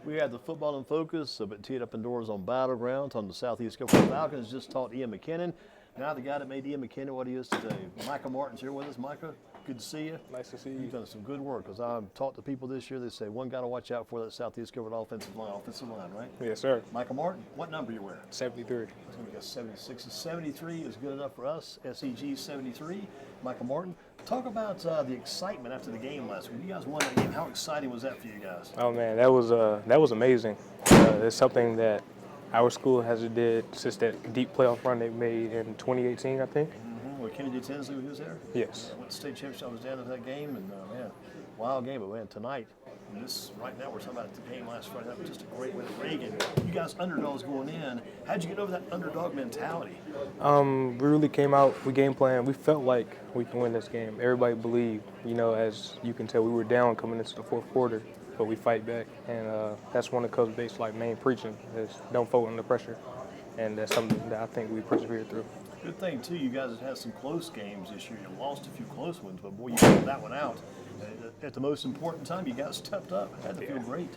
We had the football in focus, but teed up indoors on Battlegrounds on the Southeast Guilford Falcons. Just taught Ian McKinnon. Now the guy that made Ian McKinnon what he is today. Micah Martin's here with us. Micah, good to see you. Nice to see you. You've done some good work because I've talked to people this year. They say one guy to watch out for, that Southeast Guilford offensive line, right? Yes, sir. Micah Martin, what number you wear? 73. I think we got 76 and 73 is good enough for us. SEG 73. Micah Martin, talk about the excitement after the game last week. You guys won that game. How exciting was that for you guys? Oh man, that was amazing. It's something that our school hasn't did since that deep playoff run they made in 2018, I think. With Kennedy Tinsley, who was there? Yes. Went to state championship. I was down at that game, and man, wild game. But man, tonight, right now we're talking about the game last Friday. That was just a great win at Reagan. You guys underdogs going in. How'd you get over that underdog mentality? We really came out. We game plan. We felt like we can win this game. Everybody believed. You know, as you can tell, we were down coming into the fourth quarter, but we fight back, and that's one of Coach Bates' main preaching is don't fold under pressure, and that's something that I think we persevered through. Good thing too, you guys have had some close games this year. You lost a few close ones, but boy, you got that one out. At the most important time, you guys stepped up. Had to feel great.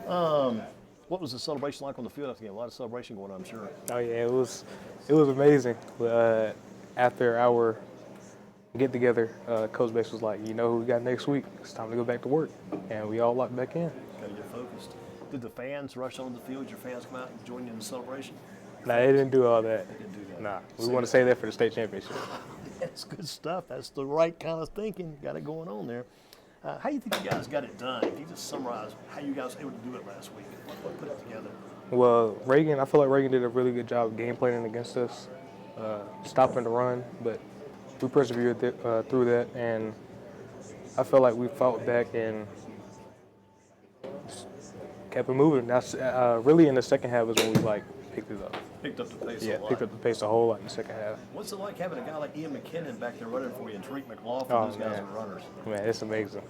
What was the celebration like on the field after the game? A lot of celebration going on, I'm sure. Oh yeah, it was amazing. After our get together, Coach Bates was like, you know who we got next week? It's time to go back to work, and we all locked back in. Got to get focused. Did the fans rush onto the field? Your fans come out and join you in the celebration? Nah, they didn't do all that. They didn't do that. Nah, we want to save that for the state championship. That's good stuff. That's the right kind of thinking. Got it going on there. How do you think you guys got it done? If you just summarize how you guys were able to do it last week, what put it together? Well, I feel like Reagan did a really good job of game planning against us, stopping the run, but we persevered through that, and I felt like we fought back and kept it moving. That's really in the second half is when we picked it up. Picked up the pace a Yeah, lot. picked up the pace a whole lot in the second half. What's it like having a guy like Ian McKinnon back there running for you and Tariq McLaughlin, those guys are runners? Man, it's amazing.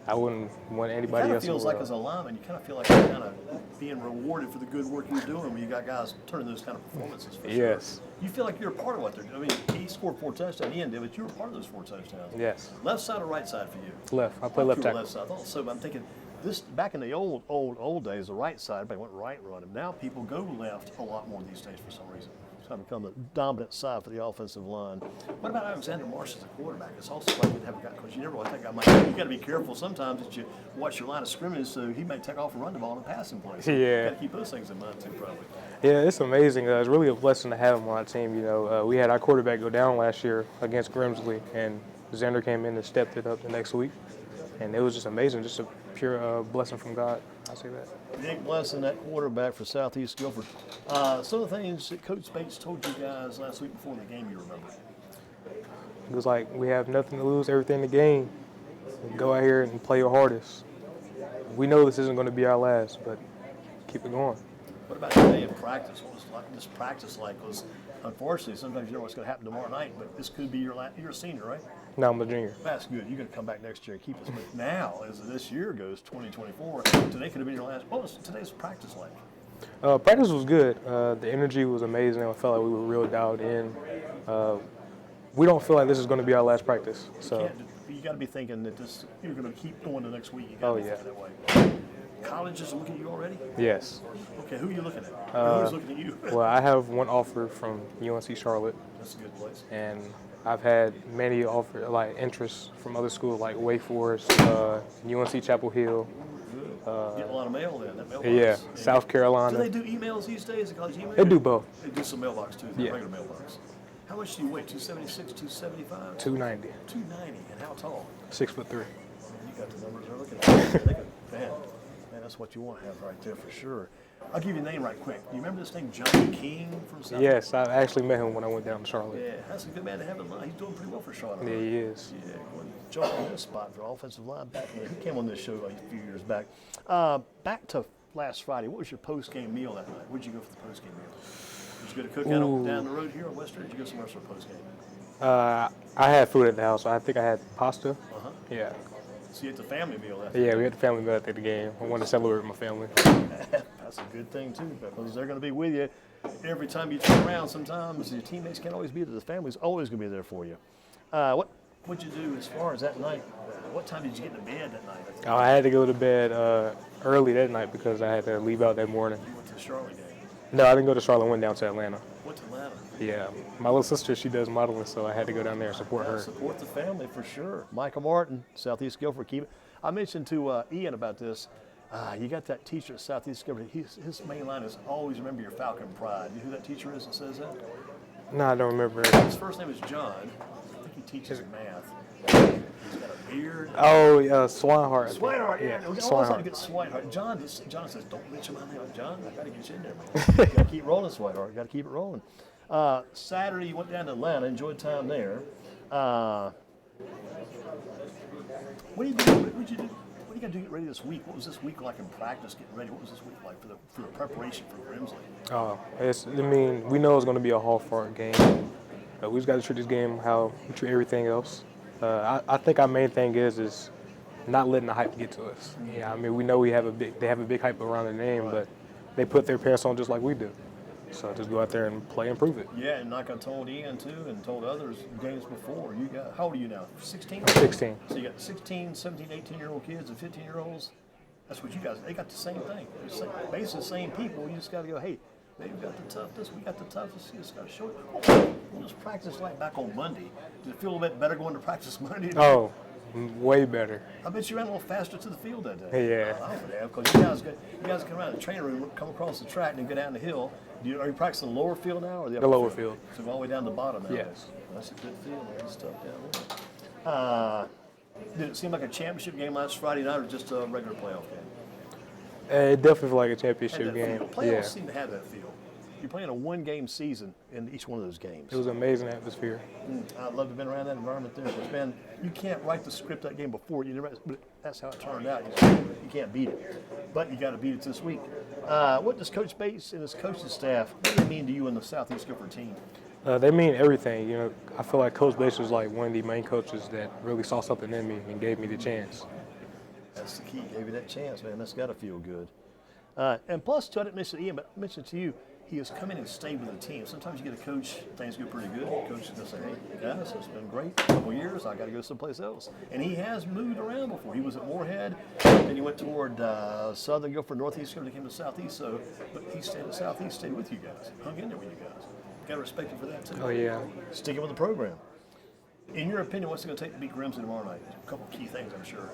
I wouldn't want It anybody kind of else. feels like as a lineman, you kind of feel like you're kind of being rewarded for the good work you're doing when you got guys turning those kind of performances for sure. Yes. You feel like you're a part of what they're doing. I mean, he scored 4 touchdowns, Ian did, but you were part of those 4 touchdowns. Yes. Left side or right side for you? Left. I play left tackle. Left side. Also, but I'm thinking, this back in the old days, the right side, everybody went right running. Now people go left a lot more these days for some reason. It's kind of become the dominant side for the offensive line. What about Alexander Marsh as a quarterback? It's also like we'd have a guy, because you never want that guy. You got to be careful sometimes that you watch your line of scrimmage, so he may take off and run the ball in a passing play. So Yeah. You got to keep those things in mind too, probably. Yeah, it's amazing. It's really a blessing to have him on our team. You know, we had our quarterback go down last year against Grimsley, and Xander came in and stepped it up the next week, and it was just amazing, just a pure blessing from God. I'll say that. Big blessing, that quarterback for Southeast Guilford. Some of the things that Coach Bates told you guys last week before the game, you remember? It was like, we have nothing to lose, everything to gain. Go out here and play your hardest. We know this isn't going to be our last, but keep it going. What about today in practice? What was this practice like? Because unfortunately, sometimes you don't know what's going to happen tomorrow night, but this could be you're a senior, right? No, I'm a junior. That's good. You're going to come back next year and keep us. But now, as this year goes, 2024, today could have been your last. What was today's practice like? Practice was good. The energy was amazing. I felt like we were real dialed in. We don't feel like this is going to be our last practice. So You got to be thinking that you're going to keep going the next week. You got Oh, to be yeah. thinking that way. Colleges looking at you already? yes. Okay, who are you looking at? Or who's looking at you? Well, I have one offer from UNC Charlotte, That's a good place. and I've had many interests from other schools like Wake Forest, UNC Chapel Hill. Getting a lot of mail then. That mailbox. Yeah, South Carolina. Do they do emails these days? College email? They do both. They do some mailbox too. Yeah. Regular mailbox. How much do you weigh? 276, 275? 290, 290. And how tall? 6'3". You got the numbers they're looking at. Man, that's what you want to have right there for sure. I'll give you a name right quick. Do you remember this name, John King from South? Yes, I actually met him when I went down to Charlotte. Yeah, that's a good man to have in line. He's doing pretty well for Charlotte. Yeah, he is. Yeah, jump on this spot for offensive line back. He came on this show a few years back. Back to last Friday. What was your post-game meal that night? Where'd you go for the post-game meal? Did you go to cookout down the road here on Western? Or did you go somewhere else for post-game? I had food at the house. I think I had pasta. Uh-huh. Yeah. So you had the family meal after. Yeah, we had the family meal after the game. I wanted to celebrate with my family. That's a good thing too, because they're going to be with you every time you turn around. Sometimes your teammates can't always be there. The family's always going to be there for you. What'd you do as far as that night? What time did you get to bed that night? Oh, I had to go to bed early that night because I had to leave out that morning. You went to the Charlotte game. No, I didn't go to Charlotte. I went down to Atlanta. Went to Atlanta. Yeah, my little sister, she does modeling, so I had to go down there and support her. Support the family for sure. Micah Martin, Southeast Guilford. Keep it. I mentioned to Ian about this. You got that teacher at Southeast Guilford. His main line is always remember your Falcon pride. You know who that teacher is that says that? No, I don't remember. His first name is John. I think he teaches math. He's got a beard. Oh, Swinehart. Swinehart, yeah. We always have to get Swinehart. John says, don't mention my name. John, I got to get you in there, man. You got to keep rolling, Swinehart. Got to keep it rolling. Saturday, you went down to Atlanta, enjoyed time there. What did you do? What did you do? What do you got to do to get ready this week? What was this week like in practice getting ready? What was this week like for the preparation for Grimsley? We know it's going to be a hard-fought game. We just got to treat this game how we treat everything else. I think our main thing is not letting the hype get to us. Yeah, we know they have a big hype around their name, but they put their pants on just like we do. So just go out there and play and prove it. Yeah, and like I told Ian too, and told others games before, how old are you now? 16? 16. So you got 16, 17, 18-year-old kids and 15-year-olds. That's what you guys, they got the same thing. Basically the same people. You just got to go, hey, they've got the toughness, we got the toughness. You just got to show it. We'll just practice like back on Monday. Did it feel a little bit better going to practice Monday? Oh, way better. I bet you ran a little faster to the field that day. Yeah. I would have, because you guys come around the training room, come across the track, and go down the hill. Are you practicing the lower field now or the upper The lower field. So all the way down to the bottom now. Yes. That's a good field, man. It's tough down there. Did it seem like a championship game last Friday night or just a regular playoff game? It definitely felt like a championship game. Playoffs seem to have that feel. You're playing a one-game season in each one of those games. It was an amazing atmosphere. I'd love to have been around that environment there. Because, man, you can't write the script that game before. But that's how it turned out. You can't beat it. But you got to beat it this week. What does Coach Bates and his coaching staff, what do they mean to you and the Southeast Guilford team? They mean everything. I feel like Coach Bates was like one of the main coaches that really saw something in me and gave me the chance. That's the key. Gave you that chance, man. That's got to feel good. And plus, too, I didn't mention to Ian, but I mentioned to you, he has come in and stayed with the team. Sometimes you get a coach, things go pretty good. The coach is going to say, hey, guys, it's been great. A couple years, I got to go someplace else. And he has moved around before. He was at Moorhead, then he went toward Southern Guilford, Northeast Guilford, came to Southeast. But he stayed at Southeast, stayed with you guys, hung in there with you guys. Got to respect him for that, too. Oh, yeah. Sticking with the program. In your opinion, what's it going to take to beat Grimsley tomorrow night? A couple key things, I'm sure.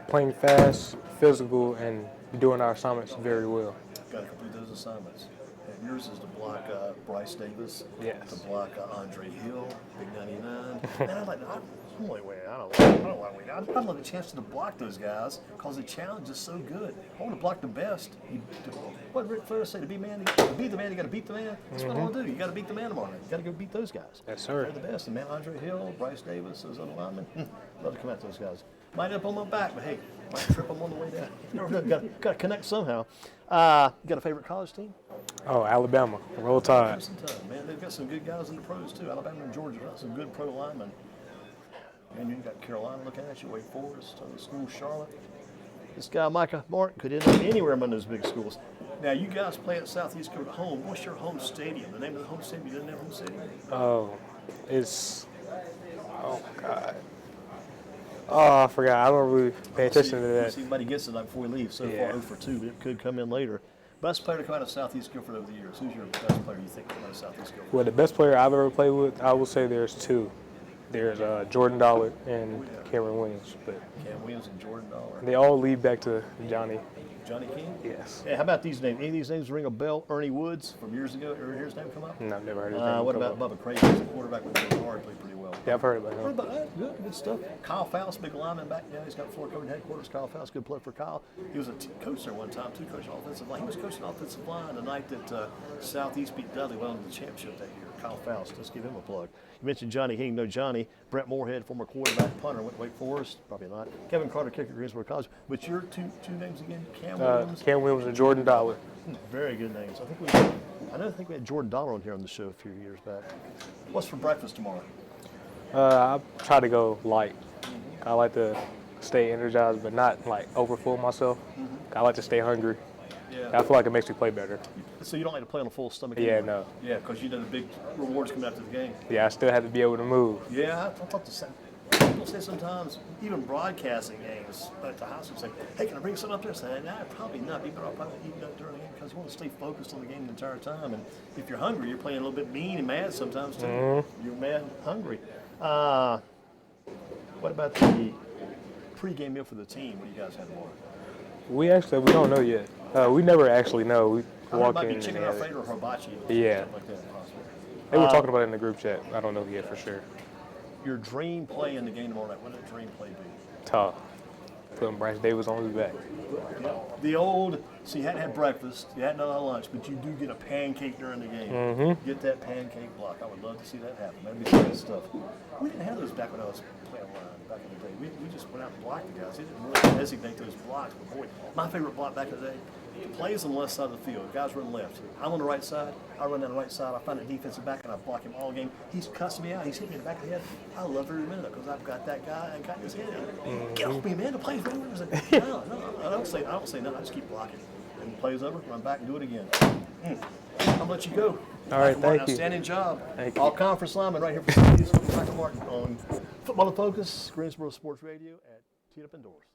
Playing fast, physical, and doing our assignments very well. Got to complete those assignments. And yours is to block Bryce Davis. Yes. To block Andre Hill, Big 99. Man, I'd love a chance to block those guys because the challenge is so good. I want to block the best. What did Rick Flair say? To be the man, you got to beat the man. That's what I want to do. You got to beat the man tomorrow night. You got to go beat those guys. Yes, sir. They're the best. And man, Andre Hill, Bryce Davis, those other linemen. Love to come at those guys. Might end up on my back, but hey, might trip them on the way down. You never know. Got to connect somehow. You got a favorite college team? Oh, Alabama. Roll Tide. Man, they've got some good guys in the pros too. Alabama and Georgia got some good pro linemen. And you got Carolina looking at you, Wake Forest, the school Charlotte. This guy Micah Martin could end up anywhere among those big schools. Now you guys play at Southeast Guilford at home. What's your home stadium? The name of the home stadium? You didn't have a home stadium? Oh God. Oh, I forgot. I don't really pay attention to that. See, everybody gets it like before we leave. So far, 0 for 2, but it could come in later. Best player to come out of Southeast Guilford over the years. Who's your best player you think come out of Southeast Guilford? Well, the best player I've ever played with, I will say there's two. There's Jordan Dollard and Cameron Williams. But Cam Williams and Jordan Dollard. They all lead back to Johnny. Johnny King? Yes. Yeah, how about these names? Any of these names ring a bell? Ernie Woods from years ago? Ever hear his name come up? No, I've never heard his name. What about Bubba Craig? He's a quarterback with Guilford, played pretty well. Yeah, I've heard about him. Heard about that? Good stuff. Kyle Faust, big lineman back now. He's got Florida Covering headquarters. Kyle Faust, good player for Kyle. He was a coach there one time, too, coaching offensive line. He was coaching offensive line the night that Southeast beat Dudley well into the championship that year. Kyle Faust, let's give him a plug. You mentioned Johnny King. No, Johnny. Brett Moorhead, former quarterback, punter, went to Wake Forest. Probably not. Kevin Carter, kicker, Greensboro College. But your two names again, Cam Williams? Cam Williams and Jordan Dollard. Very good names. I think we had Jordan Dollard on here on the show a few years back. What's for breakfast tomorrow? I try to go light. I like to stay energized, but not like overfull myself. I like to stay hungry. Yeah. I feel like it makes me play better. So you don't like to play on a full stomach? Yeah, anymore? no. Yeah, because you know the big rewards coming after the game. Yeah, I still have to be able to move. Yeah, I thought the same. People say sometimes, even broadcasting games at the house, say, hey, can I bring something up there? Say, nah, probably not. Be better off probably eating up during the game because you want to stay focused on the game the entire time. And if you're hungry, you're playing a little bit mean and mad sometimes too. You're mad and hungry. What about the pregame meal for the team? What do you guys have tomorrow? We don't know yet. We never actually know. We walk Might in be and chicken they have it. Alfredo or hibachi. Yeah. Something like that, possibly. They were talking about it in the group chat. I don't know yet for sure. Your dream play in the game tomorrow night, what would that dream play be? Tough. Putting Bryce Davis on his back. The old, so you hadn't had breakfast, you hadn't had lunch, but you do get a pancake during the game. Get that pancake block. I would love to see that happen. That'd be great stuff. We didn't have those back when I was playing line back in the day. We just went out and blocked the guys. They didn't really designate those blocks. But boy, my favorite block back in the day, the plays on the left side of the field. Guys run left. I'm on the right side. I run down the right side. I find a defensive back and I block him all game. He's cussing me out. He's hitting me in the back of the head. I love every minute of it because I've got that guy and got his head. Get off me, man. The play's over. No, I don't say no. I just keep blocking. And the play's over. Run back and do it again. I'll let you go. All right, thank you. Outstanding job. Thank you. All conference lineman right here for Micah Martin on Football in Focus, Greensboro Sports Radio at Teed Up Indoors.